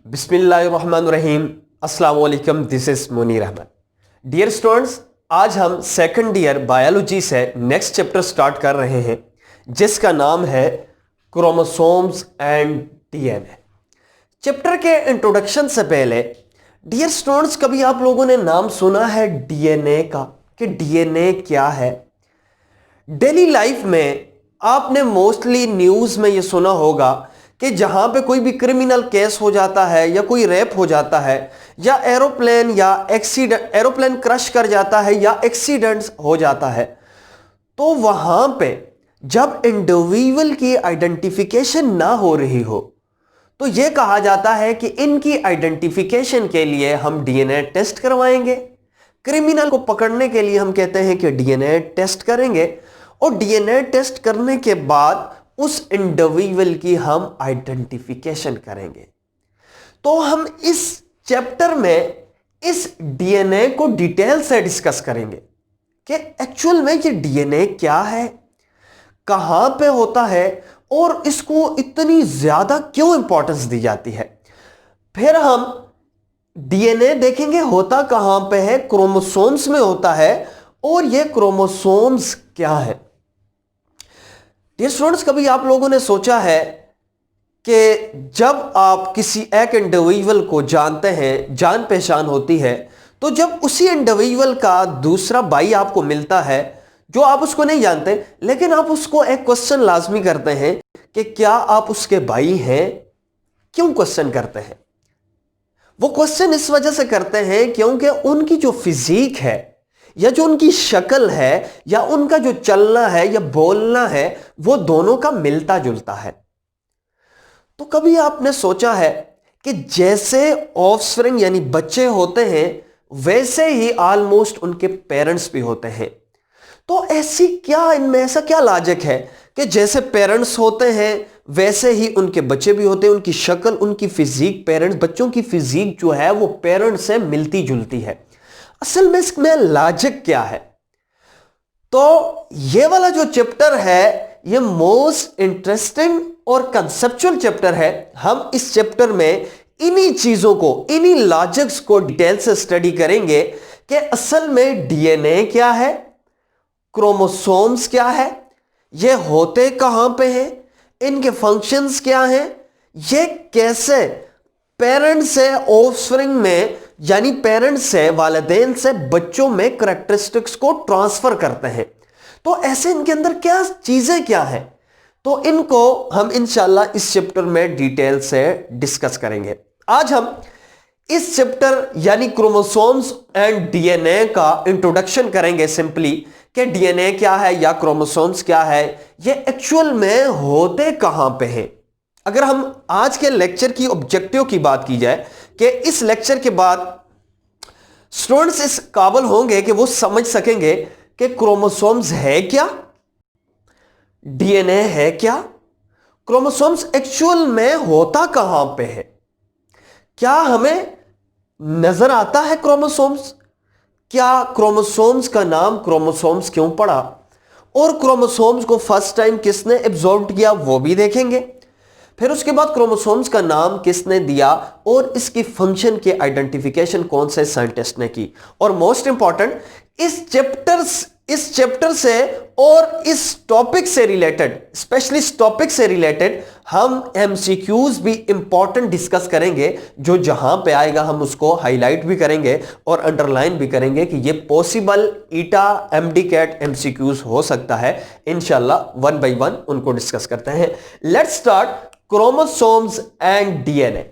बिस्मिल्लाहिर्रहमानिर्रहीम। अस्सलाम वालेकुम, this is Munir Ahmad. Dear students, आज हम सेकंड ईयर बायोलॉजी से नेक्स्ट चैप्टर स्टार्ट कर रहे हैं जिसका नाम है क्रोमोसोम्स एंड डीएनए। चैप्टर के इंट्रोडक्शन से पहले डियर स्टूडेंट्स, कभी आप लोगों ने नाम सुना है डीएनए का कि डीएनए क्या है? डेली लाइफ में आपने मोस्टली न्यूज़ में ये सुना होगा कि जहां पे कोई भी क्रिमिनल केस हो जाता है या कोई रेप हो जाता है या एरोप्लेन क्रश कर जाता है या एक्सीडेंट्स हो जाता है, तो वहां पे जब इंडिविजुअल की आइडेंटिफिकेशन ना हो रही हो तो यह कहा जाता है कि इनकी आइडेंटिफिकेशन के लिए हम डीएनए टेस्ट करवाएंगे। क्रिमिनल को पकड़ने के लिए हम कहते हैं कि डीएनए टेस्ट करेंगे और डीएनए टेस्ट करने के बाद उस इंडिविजुअल की हम आइडेंटिफिकेशन करेंगे। तो हम इस चैप्टर में इस डीएनए को डिटेल से डिस्कस करेंगे कि एक्चुअल में ये डीएनए क्या है, कहां पे होता है और इसको इतनी ज्यादा क्यों इंपॉर्टेंस दी जाती है। फिर हम डीएनए देखेंगे होता कहां पे है, क्रोमोसोम्स में होता है और ये क्रोमोसोम्स क्या है। डियर स्टूडेंट्स, कभी आप लोगों ने सोचा है कि जब आप किसी एक इंडिविजुअल को जानते हैं, जान पहचान होती है, तो जब उसी इंडिविजुअल का दूसरा भाई आपको मिलता है जो आप उसको नहीं जानते, लेकिन आप उसको एक क्वेश्चन लाजमी करते हैं कि क्या आप उसके भाई हैं। क्यों क्वेश्चन करते हैं? वो क्वेश्चन इस वजह से करते हैं क्योंकि उनकी जो फिजिक है या जो उनकी शक्ल है या उनका जो चलना है या बोलना है वो दोनों का मिलता जुलता है। तो कभी आपने सोचा है कि जैसे ऑफस्प्रिंग यानी बच्चे होते हैं वैसे ही ऑलमोस्ट उनके पेरेंट्स भी होते हैं। तो ऐसी क्या, इनमें ऐसा क्या लॉजिक है कि जैसे पेरेंट्स होते हैं वैसे ही उनके बच्चे भी होते हैं, उनकी शक्ल, उनकी फिजिक, पेरेंट्स, बच्चों की फिजिक जो है वो पेरेंट्स से मिलती जुलती है। असल में इसमें लॉजिक क्या है? तो ये वाला जो चैप्टर है ये मोस्ट इंटरेस्टिंग और कंसेप्चुअल चैप्टर है। हम इस चैप्टर में इन्हीं चीजों को, इन्हीं लॉजिक्स को डिटेल से स्टडी करेंगे कि असल में डीएनए क्या है, क्रोमोसोम्स क्या है, ये होते कहां पे हैं, इनके फंक्शंस क्या हैं, ये कैसे पेरेंट्स से ऑफस्प्रिंग में यानी पेरेंट्स से, वालिदैन से बच्चों में करैक्टरिस्टिक्स को ट्रांसफर करते हैं। तो ऐसे इनके अंदर क्या चीजें क्या हैं, तो इनको हम इंशाल्लाह इस चैप्टर में डिटेल से डिस्कस करेंगे। आज हम इस चैप्टर यानी क्रोमोसोम्स एंड डीएनए का इंट्रोडक्शन करेंगे सिंपली कि डीएनए क्या है या क्रोमोसोम्स क्या है, ये एक्चुअल में होते कहां पे हैं। अगर हम आज के लेक्चर की ऑब्जेक्टिव की बात की जाए कि इस लेक्चर के बाद स्टूडेंट्स इस काबिल होंगे कि वो समझ सकेंगे कि क्रोमोसोम्स है क्या, डीएनए है क्या, क्रोमोसोम्स एक्चुअल में होता कहां पे है, क्या हमें नजर आता है क्रोमोसोम्स, क्या क्रोमोसोम्स का नाम क्रोमोसोम्स क्यों पड़ा, और क्रोमोसोम्स को फर्स्ट टाइम किसने एब्जॉर्ब किया वो भी देखेंगे। फिर उसके बाद क्रोमोसोम्स का नाम किसने दिया और इसकी फंक्शन की आइडेंटिफिकेशन कौन से साइंटिस्ट ने की। और मोस्ट इंपॉर्टेंट, इस चैप्टर से और इस टॉपिक से रिलेटेड, स्पेशली इस टॉपिक से रिलेटेड हम एमसीक्यूज भी इंपॉर्टेंट डिस्कस करेंगे। जो जहां पे आएगा हम उसको हाईलाइट भी करेंगे और अंडरलाइन भी करेंगे कि ये पॉसिबल ईटा एमडी कैट एमसीक्यूज हो सकता है। इंशाल्लाह वन बाय वन उनको डिस्कस करते हैं। Let's start chromosomes and DNA.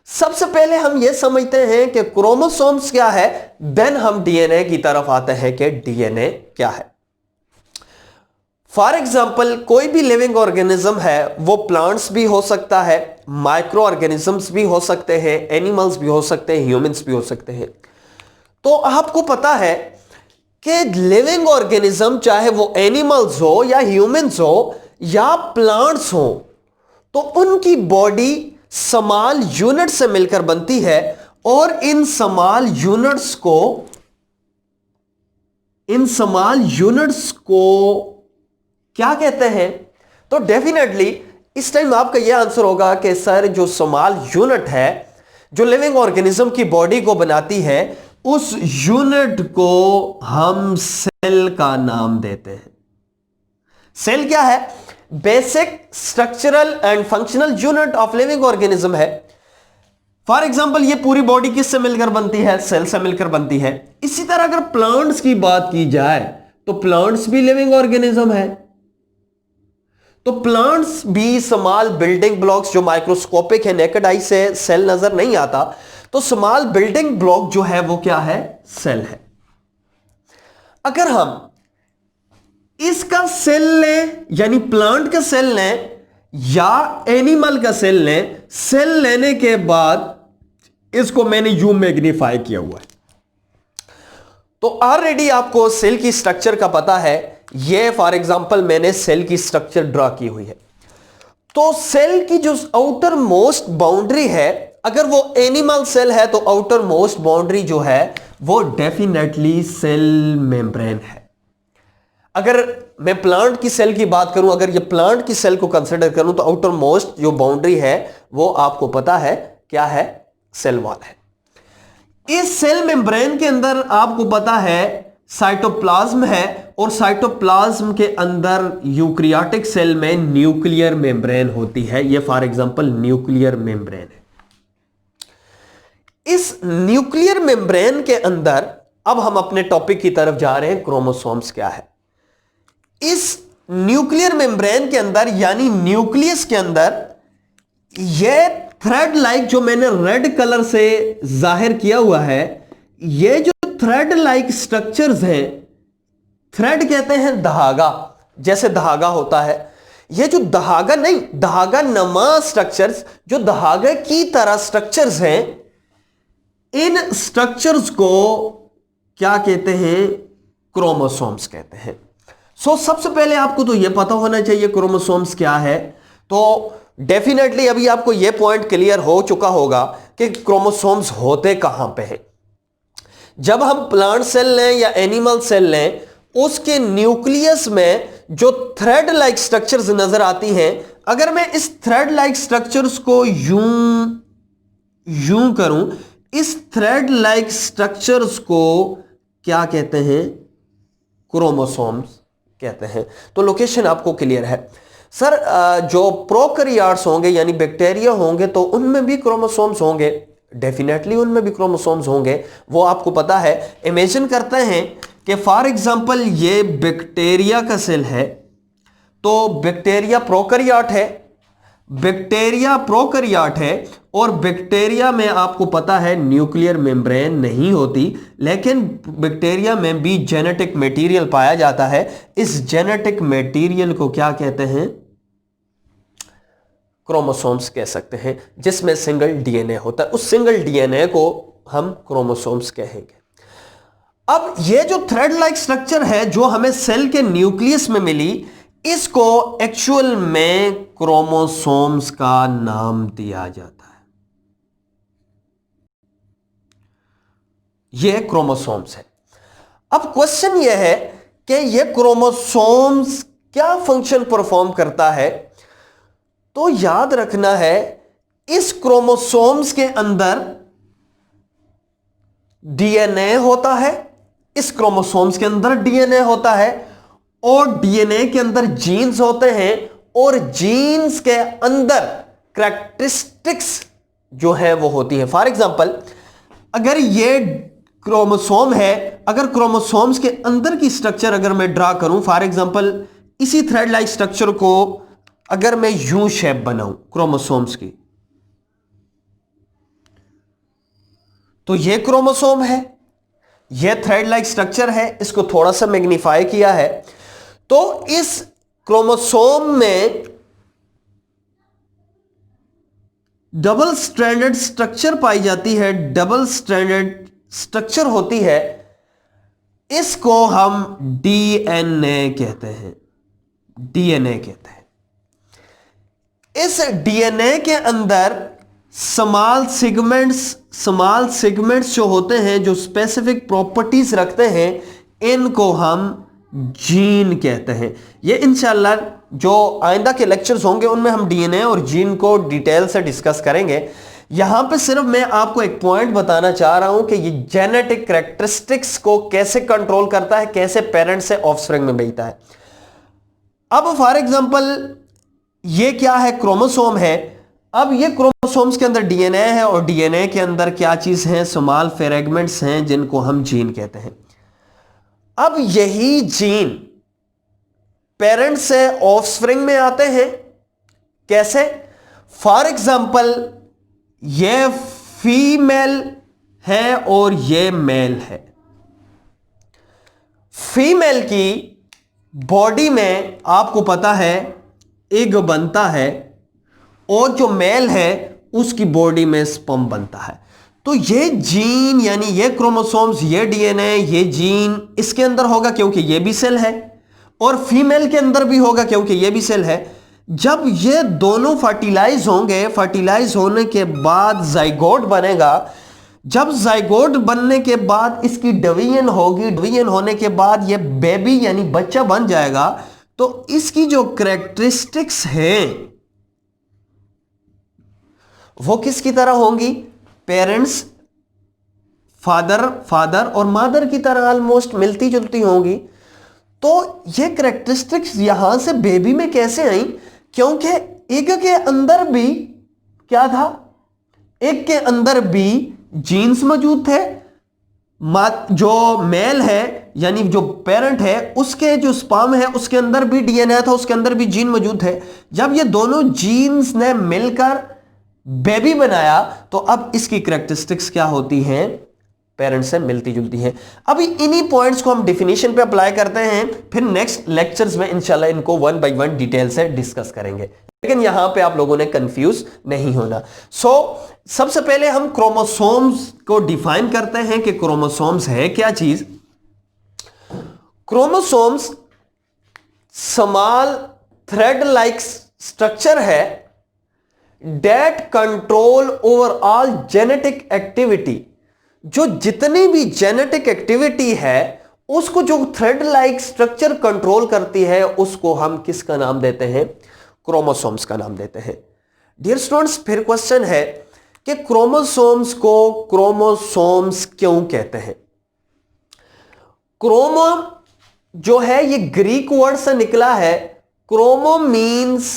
सबसे पहले हम यह समझते हैं कि क्रोमोसोम्स क्या है, देन हम डीएनए की तरफ आते हैं कि डीएनए क्या है। फॉर एग्जाम्पल, कोई भी लिविंग ऑर्गेनिज्म है, वो प्लांट्स भी हो सकता है, माइक्रो ऑर्गेनिजम्स भी हो सकते हैं, एनिमल्स भी हो सकते हैं, ह्यूमंस भी हो सकते हैं। तो आपको पता है कि लिविंग ऑर्गेनिज्म चाहे वो एनिमल्स हो या ह्यूमंस हो या प्लांट्स हो, तो उनकी बॉडी स्मॉल यूनिट से मिलकर बनती है और इन स्मॉल यूनिट्स को क्या कहते हैं? तो डेफिनेटली इस टाइम आपका यह आंसर होगा कि सर जो स्मॉल यूनिट है जो लिविंग ऑर्गेनिज्म की बॉडी को बनाती है, उस यूनिट को हम सेल का नाम देते हैं। सेल क्या है? Basic structural and functional unit of living organism है। फॉर एग्जाम्पल ये पूरी बॉडी किससे मिलकर बनती है? सेल से मिलकर बनती है। इसी तरह अगर प्लांट्स की बात की जाए तो प्लांट्स भी लिविंग ऑर्गेनिज्म है। तो प्लांट्स भी स्मॉल बिल्डिंग ब्लॉक्स जो माइक्रोस्कोपिक है, नेकेड आई से सेल नजर नहीं आता, तो स्मॉल बिल्डिंग ब्लॉक जो है वो क्या है? सेल है। अगर हम इसका सेल लें, यानी प्लांट का सेल लें या एनिमल का सेल लें, सेल लेने के बाद इसको मैंने यूं मैग्नीफाई किया हुआ है, तो ऑलरेडी आपको सेल की स्ट्रक्चर का पता है। ये फॉर एग्जांपल मैंने सेल की स्ट्रक्चर ड्रॉ की हुई है। तो सेल की जो आउटर मोस्ट बाउंड्री है, अगर वो एनिमल सेल है तो आउटर मोस्ट बाउंड्री जो है वो डेफिनेटली सेल मेम्ब्रेन है। अगर मैं प्लांट की सेल की बात करूं, अगर ये प्लांट की सेल को कंसीडर करूं, तो आउटर मोस्ट जो बाउंड्री है वो आपको पता है क्या है? सेल वॉल है। इस सेल मेम्ब्रेन के अंदर आपको पता है साइटोप्लाज्म है, और साइटोप्लाज्म के अंदर यूकैरियोटिक सेल में न्यूक्लियर मेम्ब्रेन होती है। ये फॉर एग्जांपल न्यूक्लियर मेम्ब्रेन है। इस न्यूक्लियर मेम्ब्रेन के अंदर अब हम अपने टॉपिक की तरफ जा रहे हैं, क्रोमोसोम्स क्या है। इस न्यूक्लियर मेम्ब्रेन के अंदर यानी न्यूक्लियस के अंदर ये थ्रेड लाइक जो मैंने रेड कलर से जाहिर किया हुआ है, ये जो थ्रेड लाइक स्ट्रक्चर्स हैं, थ्रेड कहते हैं धागा, जैसे धागा होता है। ये जो धागा नहीं, धागा नमा स्ट्रक्चर्स, जो धागे की तरह स्ट्रक्चर्स हैं, इन स्ट्रक्चर्स को क्या कहते हैं? क्रोमोसोम्स कहते हैं। सबसे पहले आपको तो यह पता होना चाहिए क्रोमोसोम्स क्या है। तो डेफिनेटली अभी आपको यह पॉइंट क्लियर हो चुका होगा कि क्रोमोसोम्स होते कहां पे हैं। जब हम प्लांट सेल लें या एनिमल सेल लें, उसके न्यूक्लियस में जो थ्रेड लाइक स्ट्रक्चर्स नजर आती हैं, अगर मैं इस थ्रेड लाइक स्ट्रक्चर्स को यूं करूं, इस थ्रेड लाइक स्ट्रक्चर्स को क्या कहते हैं? क्रोमोसोम्स कहते हैं। तो लोकेशन आपको क्लियर है। सर जो प्रोकैरियोट्स होंगे यानी बैक्टीरिया होंगे तो उनमें भी क्रोमोसोम्स होंगे, डेफिनेटली उनमें भी क्रोमोसोम्स होंगे, वो आपको पता है। इमेजिन करते हैं कि फॉर एग्जांपल ये बैक्टीरिया का सेल है, तो बैक्टीरिया प्रोकैरियोट है, बैक्टीरिया प्रोकैरियोट है, और बैक्टीरिया में आपको पता है न्यूक्लियर मेम्ब्रेन नहीं होती, लेकिन बैक्टीरिया में भी जेनेटिक मटेरियल पाया जाता है। इस जेनेटिक मटेरियल को क्या कहते हैं? क्रोमोसोम्स कह सकते हैं, जिसमें सिंगल डीएनए होता है। उस सिंगल डीएनए को हम क्रोमोसोम्स कहेंगे। अब ये जो थ्रेड लाइक स्ट्रक्चर है जो हमें सेल के न्यूक्लियस में मिली, इसको एक्चुअल में क्रोमोसोम्स का नाम दिया जाता है। ये क्रोमोसोम्स है। अब क्वेश्चन ये है कि ये क्रोमोसोम्स क्या फंक्शन परफॉर्म करता है। तो याद रखना है, इस क्रोमोसोम्स के अंदर डीएनए होता है, इस क्रोमोसोम्स के अंदर डीएनए होता है, और डीएनए के अंदर जीन्स होते हैं, और जीन्स के अंदर कैरेक्टरिस्टिक्स जो है वो होती है। फॉर एग्जांपल अगर ये क्रोमोसोम है, अगर क्रोमोसोम्स के अंदर की स्ट्रक्चर अगर मैं ड्रा करूं, फॉर एग्जांपल इसी थ्रेड लाइक स्ट्रक्चर को अगर मैं यू शेप बनाऊं क्रोमोसोम्स की, तो ये क्रोमोसोम है, ये थ्रेड लाइक स्ट्रक्चर है, इसको थोड़ा सा मैग्नीफाई किया है। तो इस क्रोमोसोम में डबल स्ट्रैंडेड स्ट्रक्चर पाई जाती है, डबल स्ट्रैंडेड स्ट्रक्चर होती है, इसको हम डीएनए कहते हैं, डीएनए कहते हैं। इस डीएनए के अंदर स्मॉल सेगमेंट्स जो होते हैं, जो स्पेसिफिक प्रॉपर्टीज रखते हैं, इनको हम जीन कहते हैं। ये इंशाल्लाह जो आइंदा के लेक्चर्स होंगे उनमें हम डीएनए और जीन को डिटेल से डिस्कस करेंगे। यहां पे सिर्फ मैं आपको एक पॉइंट बताना चाह रहा हूं कि ये जेनेटिक कैरेक्टरिस्टिक्स को कैसे कंट्रोल करता है, कैसे पेरेंट्स से ऑफस्प्रिंग में भेजता है। अब फॉर एग्जांपल ये क्या है, क्रोमोसोम है। अब ये क्रोमोसोम्स के अंदर डीएनए है और डीएनए के अंदर क्या चीज है, स्मॉल फ्रेगमेंट्स हैं जिनको हम जीन कहते हैं। अब यही जीन पेरेंट्स से ऑफस्प्रिंग में आते हैं। कैसे? फॉर एग्जांपल ये फीमेल है और ये मेल है। फीमेल की बॉडी में आपको पता है एग बनता है और जो मेल है उसकी बॉडी में स्पर्म बनता है। तो ये जीन यानी ये क्रोमोसोम्स, ये डीएनए, ये जीन इसके अंदर होगा क्योंकि ये भी सेल है, और फीमेल के अंदर भी होगा क्योंकि ये भी सेल है। जब ये दोनों फर्टिलाइज होंगे, फर्टिलाइज होने के बाद जाइगोट बनेगा। जब जाइगोट बनने के बाद इसकी डिवीजन होगी, डिवीजन होने के बाद ये बेबी यानी बच्चा बन जाएगा। तो इसकी जो कैरेक्टरिस्टिक्स हैं वो किसकी तरह होंगी? पेरेंट्स, फादर और मदर की तरह ऑलमोस्ट मिलती जुलती होंगी। तो ये कैरेक्टरिस्टिक्स यहां से बेबी में कैसे आई? क्योंकि एग के अंदर भी क्या था, एग के अंदर भी जीन्स मौजूद थे। जो मेल है यानी जो पेरेंट है उसके जो स्पर्म है उसके अंदर भी डीएनए था, उसके अंदर भी जीन मौजूद है। जब ये दोनों जीन्स ने मिलकर बेबी बनाया तो अब इसकी कैरेक्टरिस्टिक्स क्या होती हैं? पेरेंट्स से मिलती जुलती हैं। अभी इन्हीं पॉइंट्स को हम डेफिनेशन पे अप्लाई करते हैं, फिर नेक्स्ट लेक्चर्स में इंशाल्लाह इनको वन बाय वन डिटेल से डिस्कस करेंगे। लेकिन यहां पे आप लोगों ने कंफ्यूज नहीं होना। सबसे पहले हम क्रोमोसोम्स को डिफाइन करते हैं कि क्रोमोसोम्स है क्या चीज। Chromosomes small thread like structure है that control over all genetic activity. जो जितनी भी जेनेटिक एक्टिविटी है उसको जो थ्रेड लाइक स्ट्रक्चर कंट्रोल करती है उसको हम किसका नाम देते हैं? क्रोमोसोम्स का नाम देते हैं। डियर स्टूडेंट्स, फिर क्वेश्चन है कि क्रोमोसोम्स को क्रोमोसोम्स क्यों कहते हैं? क्रोमो जो है ये ग्रीक वर्ड से निकला है। क्रोमो मीन्स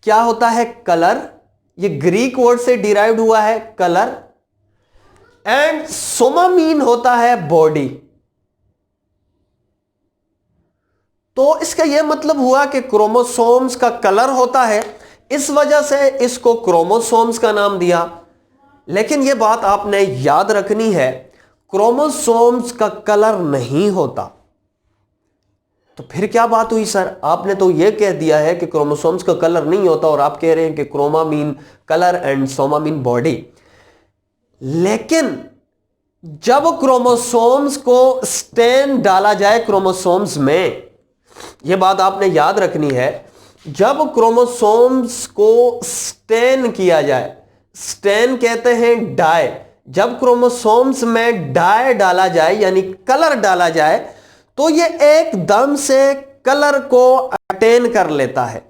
क्या होता है? कलर। ये ग्रीक वर्ड से डिराइव्ड हुआ है, कलर। एंड सोमा मीन होता है बॉडी। तो इसका यह मतलब हुआ कि क्रोमोसोम्स का कलर होता है, इस वजह से इसको क्रोमोसोम्स का नाम दिया। लेकिन यह बात आपने याद रखनी है, क्रोमोसोम्स का कलर नहीं होता। तो फिर क्या बात हुई सर? आपने तो यह कह दिया है कि क्रोमोसोम्स का कलर नहीं होता और आप कह रहे हैं कि chroma mean colour and soma mean body. लेकिन जब क्रोमोसोम्स को स्टेन डाला जाए क्रोमोसोम्स में, यह बात आपने याद रखनी है, जब क्रोमोसोम्स को स्टेन किया जाए, स्टेन कहते हैं डाई, जब क्रोमोसोम्स में डाई डाला जाए यानी कलर डाला जाए तो यह एकदम से कलर को अटेन कर लेता है।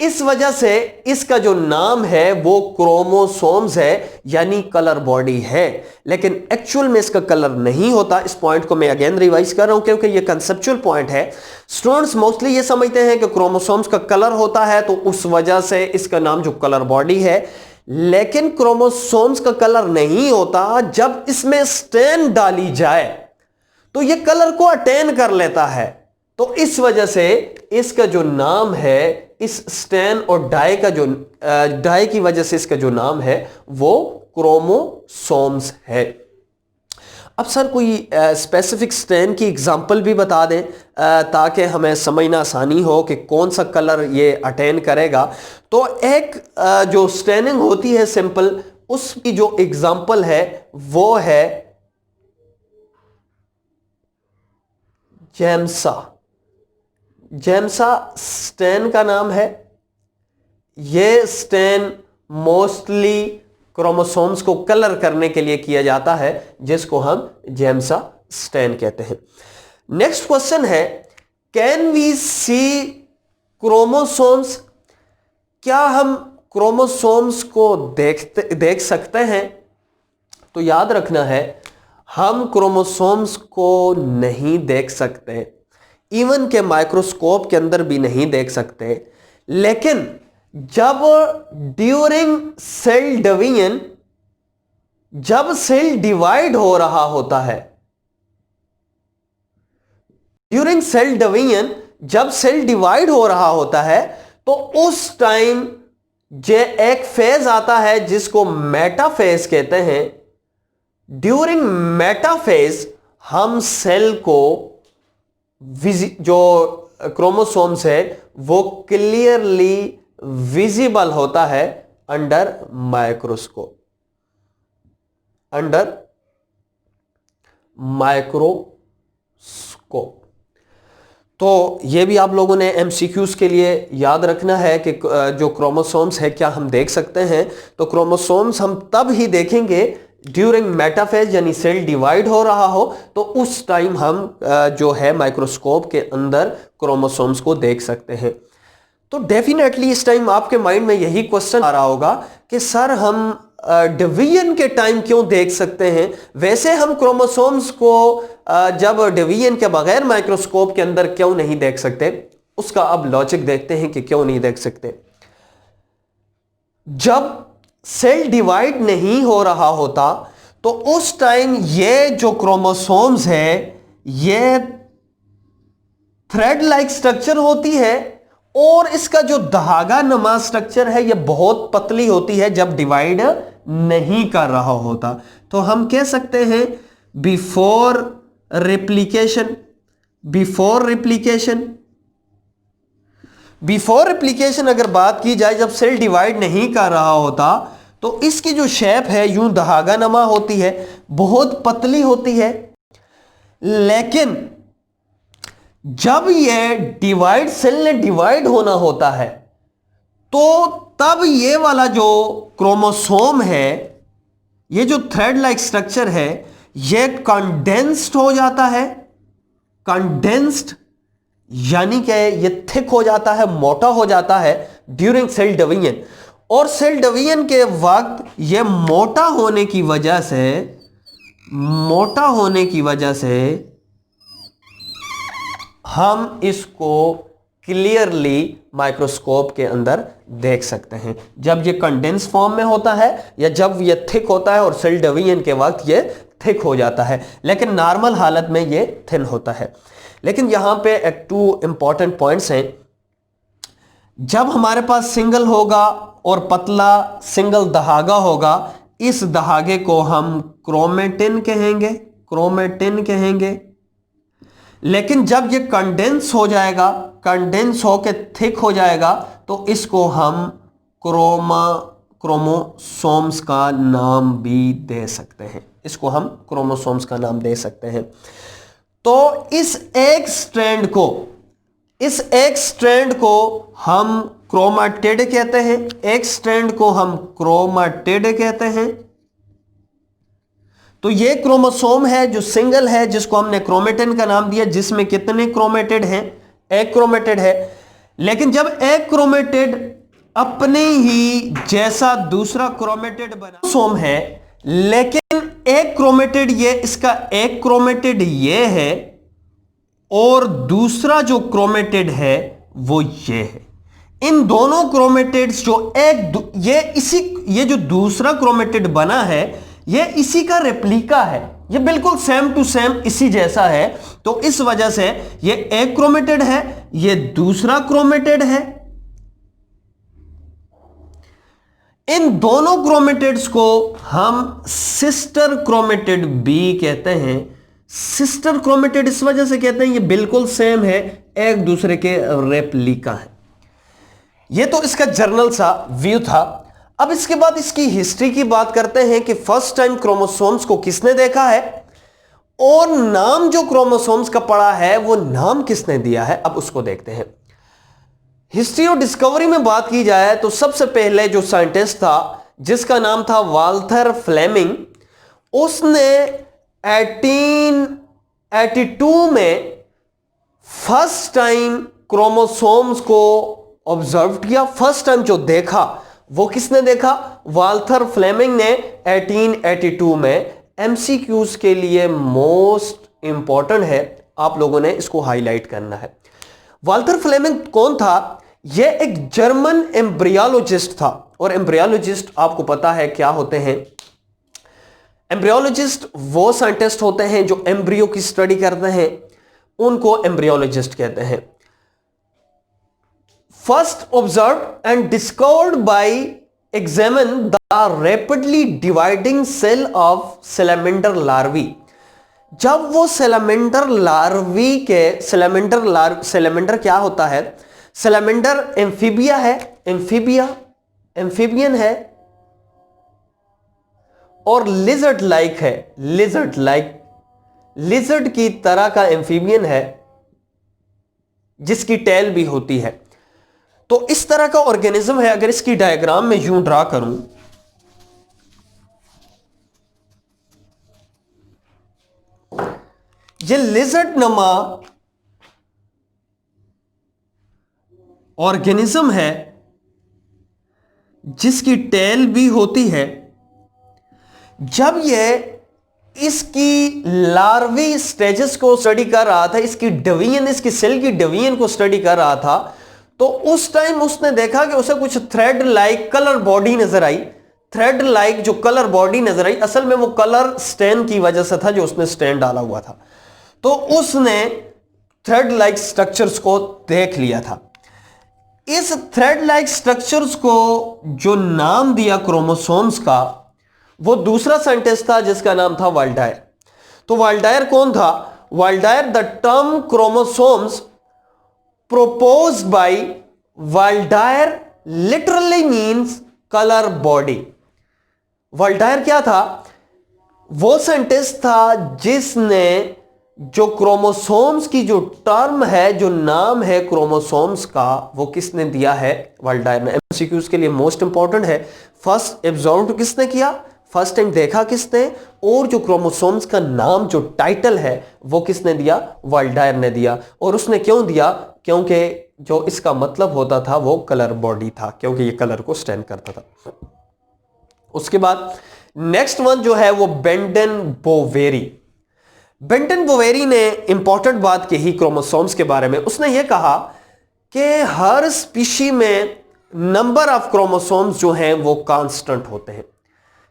इस वजह से इसका जो नाम है वो क्रोमोसोम्स है यानी कलर बॉडी है। लेकिन एक्चुअल में इसका कलर नहीं होता। इस पॉइंट को मैं अगेन रिवाइज कर रहा हूं क्योंकि ये कंसेप्चुअल पॉइंट है। स्टूडेंट्स मोस्टली ये समझते हैं कि क्रोमोसोम्स का कलर होता है तो उस वजह से इसका नाम जो कलर बॉडी है, लेकिन क्रोमोसोम्स का कलर नहीं होता। जब इसमें स्टेन डाली जाए तो यह कलर को अटेन कर लेता है। तो इस वजह से इसका जो नाम है, इस स्टेन और डाई का जो डाई की वजह से इसका जो नाम है वो क्रोमोसोम्स है। अब सर कोई स्पेसिफिक स्टेन की एग्जांपल भी बता दें ताकि हमें समझना आसानी हो कि कौन सा कलर ये अटेन करेगा। तो एक जो स्टेनिंग होती है सिंपल, उसकी जो एग्जांपल है वो है जेम्सा। जेम्सा स्टेन का नाम है। यह स्टेन मोस्टली क्रोमोसोम्स को कलर करने के लिए किया जाता है जिसको हम जेम्सा स्टेन कहते हैं। नेक्स्ट क्वेश्चन है, कैन वी सी क्रोमोसोम्स? क्या हम क्रोमोसोम्स को देख सकते हैं, तो याद रखना है हम क्रोमोसोम्स को नहीं देख सकते, इवन के माइक्रोस्कोप के अंदर भी नहीं देख सकते। लेकिन जब ड्यूरिंग सेल डिवीजन, जब सेल डिवाइड हो रहा होता है, ड्यूरिंग सेल डिवीजन जब सेल डिवाइड हो रहा होता है, तो उस टाइम जे एक फेज आता है जिसको मेटाफेज कहते हैं। ड्यूरिंग मेटाफेज हम सेल को जो क्रोमोसोम्स है वो क्लियरली विजिबल होता है अंडर माइक्रोस्कोप, अंडर माइक्रोस्कोप। तो ये भी आप लोगों ने एमसीक्यूज के लिए याद रखना है कि जो क्रोमोसोम्स है क्या हम देख सकते हैं। तो क्रोमोसोम्स हम तब ही देखेंगे ड्यूरिंग मेटाफेज, यानी सेल डिवाइड हो रहा हो, तो उस टाइम हम जो है माइक्रोस्कोप के अंदर क्रोमोसोम्स को देख सकते हैं। तो डेफिनेटली इस टाइम आपके माइंड में यही क्वेश्चन आ रहा होगा कि सर हम डिवीजन के टाइम क्यों देख सकते हैं, वैसे हम क्रोमोसोम्स को जब डिवीजन के बगैर माइक्रोस्कोप के अंदर क्यों नहीं देख सकते। उसका अब लॉजिक देखते हैं कि क्यों नहीं देख सकते। जब सेल डिवाइड नहीं हो रहा होता तो उस टाइम ये जो क्रोमोसोम्स है ये थ्रेड लाइक स्ट्रक्चर होती है, और इसका जो धागा नमा स्ट्रक्चर है ये बहुत पतली होती है जब डिवाइड नहीं कर रहा होता। तो हम कह सकते हैं before replication, before replication, before replication अगर बात की जाए, जब सेल डिवाइड नहीं कर रहा होता तो इसकी जो शेप है यूं धागा नमा होती है, बहुत पतली होती है। लेकिन जब ये डिवाइड, सेल ने डिवाइड होना होता है, तो तब ये वाला जो क्रोमोसोम है, ये जो थ्रेड लाइक स्ट्रक्चर है, ये कंडेंस्ड हो जाता है। कंडेंस्ड यानी कि ये थिक हो जाता है, मोटा हो जाता है ड्यूरिंग सेल डिवीजन। और सेल डिवीजन के वक्त ये मोटा होने की वजह से, मोटा होने की वजह से हम इसको क्लियरली माइक्रोस्कोप के अंदर देख सकते हैं जब ये कंडेंस फॉर्म में होता है या जब ये थिक होता है, और सेल डिवीजन के वक्त ये थिक हो जाता है, लेकिन नॉर्मल हालत में ये थिन होता है। लेकिन यहां पे एक 2 इंपॉर्टेंट पॉइंट्स हैं। जब हमारे पास सिंगल होगा और पतला सिंगल धागा होगा, इस धागे को हम क्रोमेटिन कहेंगे, क्रोमेटिन कहेंगे। लेकिन जब ये कंडेंस हो जाएगा, कंडेंस होके थिक हो जाएगा, तो इसको हम क्रोमोसोम्स का नाम भी दे सकते हैं, इसको हम क्रोमोसोम्स का नाम दे सकते हैं। तो इस एक स्ट्रैंड को, इस एक स्ट्रैंड को हम क्रोमाटिड कहते हैं, एक स्ट्रैंड को हम क्रोमाटिड कहते हैं। तो ये क्रोमोसोम है जो सिंगल है, जिसको हमने क्रोमेटिन का नाम दिया, जिसमें कितने क्रोमेटिड हैं, एक क्रोमेटिड है। लेकिन जब एक क्रोमेटिड अपने ही जैसा दूसरा क्रोमेटिड क्रोमोसोम है, लेकिन एक क्रोमेटिड ये, इसका एक क्रोमेटिड ये है और दूसरा जो क्रोमेटिड है वो ये है। इन दोनों क्रोमेटिड्स जो ये जो दूसरा क्रोमेटिड बना है ये इसी का रेप्लिका है, ये बिल्कुल सेम टू सेम इसी जैसा है। तो इस वजह से ये एक क्रोमेटिड है, ये दूसरा क्रोमेटिड है। इन दोनों क्रोमेटिड्स को हम सिस्टर क्रोमेटिड भी कहते हैं। सिस्टर क्रोमेटिड इस वजह से कहते हैं ये बिल्कुल सेम है, एक दूसरे के रेप्लिका है। ये तो इसका जर्नल सा व्यू था। अब इसके बाद इसकी हिस्ट्री की बात करते हैं कि फर्स्ट टाइम क्रोमोसोम्स को किसने देखा है और नाम जो क्रोमोसोम्स का पड़ा है वो नाम किसने दिया है, अब उसको देखते हैं। हिस्ट्री और डिस्कवरी में बात की जाए तो सबसे पहले जो साइंटिस्ट था जिसका नाम था वाल्थर फ्लेमिंग, उसने 1882 में फर्स्ट टाइम क्रोमोसोम्स को ऑब्जर्व किया। फर्स्ट टाइम जो देखा वो किसने देखा? वाल्थर फ्लेमिंग ने 1882 में। एमसीक्यूज के लिए मोस्ट इंपॉर्टेंट है, आप लोगों ने इसको हाईलाइट करना है। वाल्थर फ्लेमिंग कौन था? यह एक जर्मन एम्ब्रियोलॉजिस्ट था। और एम्ब्रियोलॉजिस्ट आपको पता है क्या होते हैं? एम्ब्रियोलॉजिस्ट वो साइंटिस्ट होते हैं जो एम्ब्रियो की स्टडी करते हैं, उनको एम्ब्रियोलॉजिस्ट कहते हैं। First observe and discovered by examine the rapidly dividing cell of salamander larvae. जब वो सैलमेंडर लार्वी के सैलमेंडर क्या होता है? सैलमेंडर एम्फीबिया है, एम्फीबियन है और लिजर्ड लाइक है, लिजर्ड की तरह का एम्फीबियन है जिसकी टेल भी होती है। तो इस तरह का ऑर्गेनिज्म है। अगर इसकी डायग्राम में यूं ड्रा करूं, ये लिजर्ड नमा ऑर्गेनिज्म है जिसकी टेल भी होती है। जब यह इसकी लार्वी स्टेजेस को स्टडी कर रहा था, इसकी डिवीजन, इसकी सेल की डिवीजन को स्टडी कर रहा था, तो उस टाइम उसने देखा कि उसे कुछ थ्रेड लाइक कलर बॉडी नजर आई। थ्रेड लाइक जो कलर बॉडी नजर आई, असल में वो कलर स्टेन की वजह से था जो उसने स्टेन डाला हुआ था। तो उसने थ्रेड लाइक स्ट्रक्चर्स को देख लिया था। इस थ्रेड लाइक स्ट्रक्चर्स को जो नाम दिया क्रोमोसोम्स का, वो दूसरा साइंटिस्ट था जिसका नाम था वाल्डायर। तो वाल्डायर कौन था? Waldeyer, the term chromosomes proposed by Waldeyer literally means color body। Waldeyer क्या था? वो साइंटिस्ट था जिसने जो क्रोमोसोम्स की जो टर्म है, जो नाम है क्रोमोसोम्स का, वो किसने दिया है? वाल्डायर ने। एमसीक्यूज के लिए मोस्ट इंपॉर्टेंट है। फर्स्ट एब्जॉर्व किसने किया? फर्स्ट टाइम देखा किसने? और जो क्रोमोसोम्स का नाम, जो टाइटल है, वो किसने दिया? वाल्डायर ने दिया। और उसने क्यों दिया? क्योंकि जो इसका मतलब होता था वो कलर बॉडी था, क्योंकि ये कलर को स्टैंड करता था। उसके बाद नेक्स्ट वन जो है वो बेंटन बोवेरी। बेंटन बोवेरी ने इंपॉर्टेंट बात कही क्रोमोसोम्स के बारे में। उसने ये कहा कि हर स्पीशी में नंबर ऑफ क्रोमोसोम्स जो हैं वो कांस्टेंट होते हैं।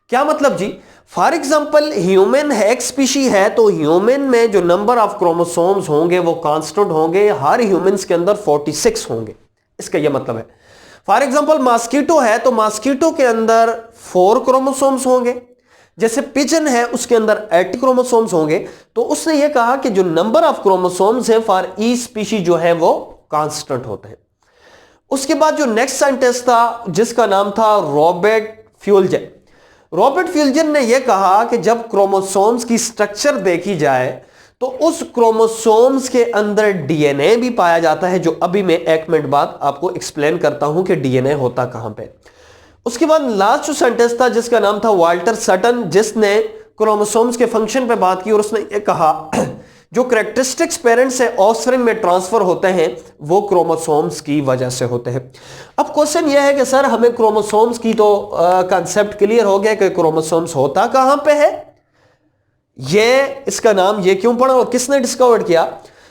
क्या मतलब जी? फॉर एग्जाम्पल ह्यूमन एक स्पीशी है, तो ह्यूमन में जो नंबर ऑफ क्रोमोसोम्स होंगे वो कांस्टेंट होंगे। हर ह्यूमंस के अंदर 46 होंगे, इसका यह मतलब है। फॉर एग्जाम्पल मॉस्किटो है, तो मॉस्किटो के अंदर 4 क्रोमोसोम्स होंगे। जैसे पिजन है, उसके अंदर 8 क्रोमोसोम्स होंगे। तो उसने यह कहा कि जो नंबर ऑफ क्रोमोसोम्स है फॉर ईच स्पीशी जो है वो कांस्टेंट होते हैं। उसके बाद जो नेक्स्ट साइंटिस्ट था जिसका नाम था रॉबर्ट फ्यूल्जन। रॉबर्ट फ्यूल्जन ने यह कहा कि जब क्रोमोसोम्स की स्ट्रक्चर देखी जाए तो उस क्रोमोसोम्स के अंदर डीएनए भी पाया जाता है, जो अभी मैं 1 मिनट बाद आपको एक्सप्लेन करता हूं कि डीएनए होता कहां पे। उसके बाद लास्ट जो साइंटिस्ट था जिसका नाम था वाल्टर सटन, जिसने क्रोमोसोम्स के फंक्शन पे बात की और उसने ये कहा जो कैरेक्टरिस्टिक्स पेरेंट्स से ऑफस्प्रिंग में ट्रांसफर होते हैं वो क्रोमोसोम्स की वजह से होते हैं। अब क्वेश्चन यह है कि सर हमें क्रोमोसोम्स की तो कांसेप्ट क्लियर हो गया कि क्रोमोसोम्स होता कहां पे है, ये इसका नाम ये क्यों पड़ा और किसने डिस्कवर किया?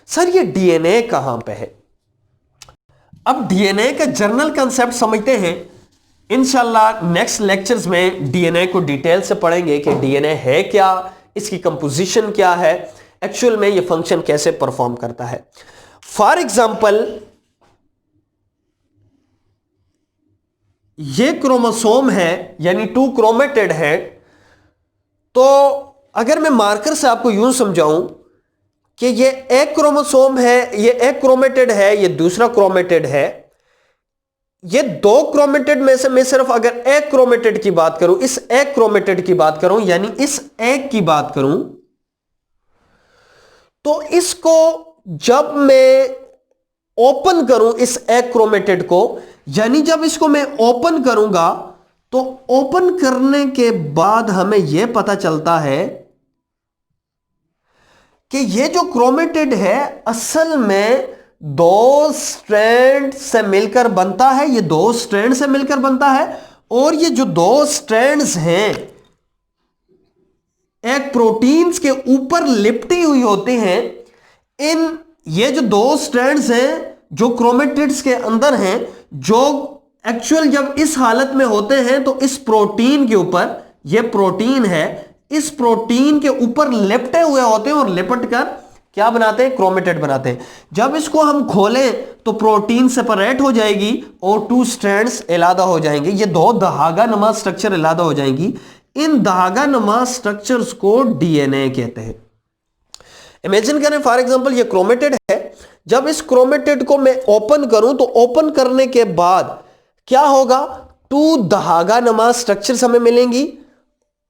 सर ये डीएनए कहां पे है। अब डीएनए का जनरल कांसेप्ट समझते हैं। इंशाल्लाह नेक्स्ट लेक्चर्स में डीएनए को डिटेल से पढ़ेंगे कि डीएनए है क्या, इसकी कंपोजिशन क्या है, एक्चुअल में ये फंक्शन कैसे परफॉर्म करता है। फॉर एग्जाम्पल ये क्रोमोसोम है, यानी 2 क्रोमेटिड है। तो अगर मैं मार्कर से आपको यूं समझाऊं कि ये एक क्रोमोसोम है, ये एक क्रोमेटिड है, ये दूसरा क्रोमेटिड है। ये 2 क्रोमेटिड में से मैं सिर्फ अगर एक क्रोमेटिड की बात करूं, इस एक क्रोमेटिड की बात करूं, यानी इस एक की बात करूं, तो इसको जब मैं ओपन करूं इस एक क्रोमेटिड को, यानी जब इसको मैं ओपन करूंगा तो ओपन करने के बाद हमें यह पता चलता है कि ये जो क्रोमेटिड है असल में 2 स्ट्रैंड से मिलकर बनता है। ये 2 स्ट्रैंड से मिलकर बनता है और ये जो दो स्ट्रैंड्स हैं एक प्रोटीन्स के ऊपर लिपटी हुई होती हैं, इन ये जो दो स्ट्रैंड्स हैं जो क्रोमेटिड्स के अंदर हैं, जो एक्चुअल जब इस हालत में होते हैं तो इस प्रोटीन के ऊपर, ये प्रोटीन है, इस प्रोटीन के ऊपर लिपटे हुए होते हैं और लिपट कर क्या बनाते हैं, क्रोमेटिड बनाते हैं। जब इसको हम खोलें तो प्रोटीन सेपरेट हो जाएगी और टू स्ट्रैंड्स अलग हो जाएंगे, ये दो धागा नुमा स्ट्रक्चर अलग हो जाएंगी। इन धागा नुमा स्ट्रक्चर्स को डीएनए कहते हैं। इमेजिन करें फॉर एग्जांपल ये क्रोमेटिड है, जब इस क्रोमेटिड को मैं ओपन करूं तो ओपन करने के बाद क्या होगा, टू धागा नुमा स्ट्रक्चर्स हमें मिलेंगी,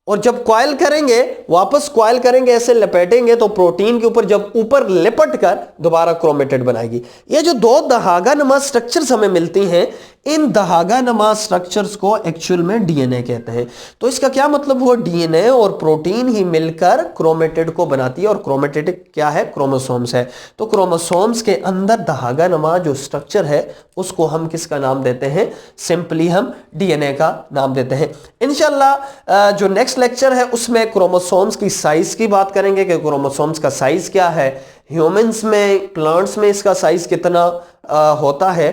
और जब कॉइल करेंगे, वापस कॉइल करेंगे, ऐसे लपेटेंगे तो प्रोटीन के ऊपर जब ऊपर लिपट कर दोबारा क्रोमेटिड बनाएगी। ये जो दो धागा नुमा स्ट्रक्चर्स हमें मिलती हैं, इन धागा नुमा स्ट्रक्चर्स को एक्चुअल में डीएनए कहते हैं। तो इसका क्या मतलब हुआ, डीएनए और प्रोटीन ही मिलकर क्रोमेटिड को बनाती है, और क्रोमेटिड क्या है, क्रोमोसोम्स है। तो क्रोमोसोम्स के अंदर धागा नुमा जो स्ट्रक्चर है उसको हम किसका नाम देते हैं, सिंपली हम डीएनए का नाम देते हैं। इंशाल्लाह जो नेक्स्ट लेक्चर है उसमें क्रोमोसोम्स की साइज की बात करेंगे कि क्रोमोसोम्स का साइज क्या है, ह्यूमंस में, प्लांट्स में इसका साइज कितना होता है,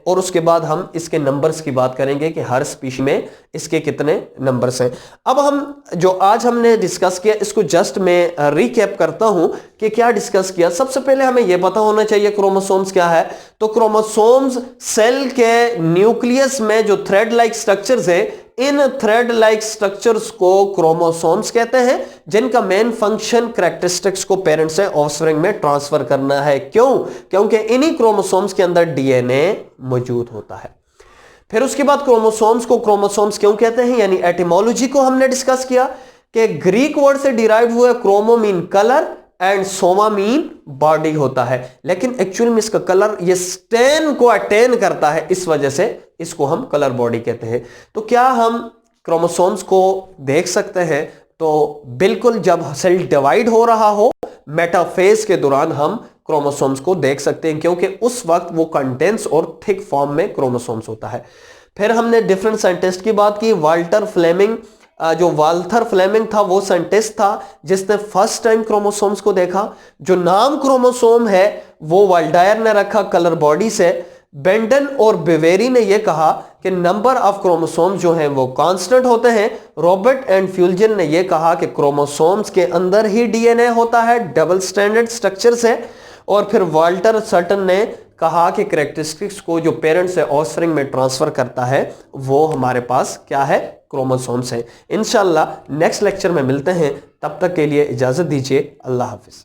और उसके बाद हम इसके नंबर्स की बात करेंगे कि हर स्पीशी में इसके कितने नंबर्स हैं। अब हम जो आज हमने डिस्कस किया इसको जस्ट मैं रिकैप करता हूं कि क्या डिस्कस किया। सबसे पहले हमें यह पता होना चाहिए क्रोमोसोम्स क्या है। तो क्रोमोसोम्स सेल के न्यूक्लियस में जो थ्रेड लाइक स्ट्रक्चर्स है, इन थ्रेड लाइक स्ट्रक्चर्स को क्रोमोसोम्स कहते हैं, जिनका मेन फंक्शन कैरेक्टरिस्टिक्स को पेरेंट से ऑफस्प्रिंग में ट्रांसफर करना है। क्यों? क्योंकि इन्हीं क्रोमोसोम्स के अंदर डीएनए मौजूद होता है। फिर उसके बाद क्रोमोसोम्स को क्रोमोसोम्स क्यों कहते हैं, यानी एटिमोलॉजी को हमने डिस्कस किया कि ग्रीक वर्ड से डिराइव हुआ, chromo mean colour and soma mean body होता है, लेकिन एक्चुअल में इसका कलर ये स्टेन को अटेन करता है, इस वजह से इसको हम कलर बॉडी कहते हैं। तो क्या हम क्रोमोसोम्स को देख सकते हैं? तो बिल्कुल, जब सेल डिवाइड हो रहा हो मेटाफेज के दौरान हम क्रोमोसोम्स को देख सकते हैं, क्योंकि उस वक्त वो कंडेंस और थिक फॉर्म में क्रोमोसोम्स होता है। फिर हमने डिफरेंट साइंटिस्ट की बात की। वाल्टर फ्लेमिंग, जो वाल्थर फ्लेमिंग था वो साइंटिस्ट था जिसने फर्स्ट टाइम क्रोमोसोम्स को देखा। जो नाम क्रोमोसोम है वो वाल्डायर ने रखा कलर बॉडी से। बेंडन और बेवेरी ने यह कहा कि नंबर ऑफ क्रोमोसोम्स जो हैं वो कांस्टेंट होते हैं। रॉबर्ट एंड फ्यूल्जन ने यह कहा कि क्रोमोसोम्स के अंदर ही डीएनए होता है, डबल स्टैंडर्ड स्ट्रक्चर्स है। और फिर वाल्टर सटन ने कहा कि कैरेक्टरिस्टिक्स को जो पेरेंट से ऑफस्प्रिंग में ट्रांसफर करता है वो हमारे पास क्या है, क्रोमोसोम्स है। इंशाल्लाह नेक्स्ट लेक्चर में मिलते हैं, तब तक के लिए इजाजत दीजिए। अल्लाह हाफिज।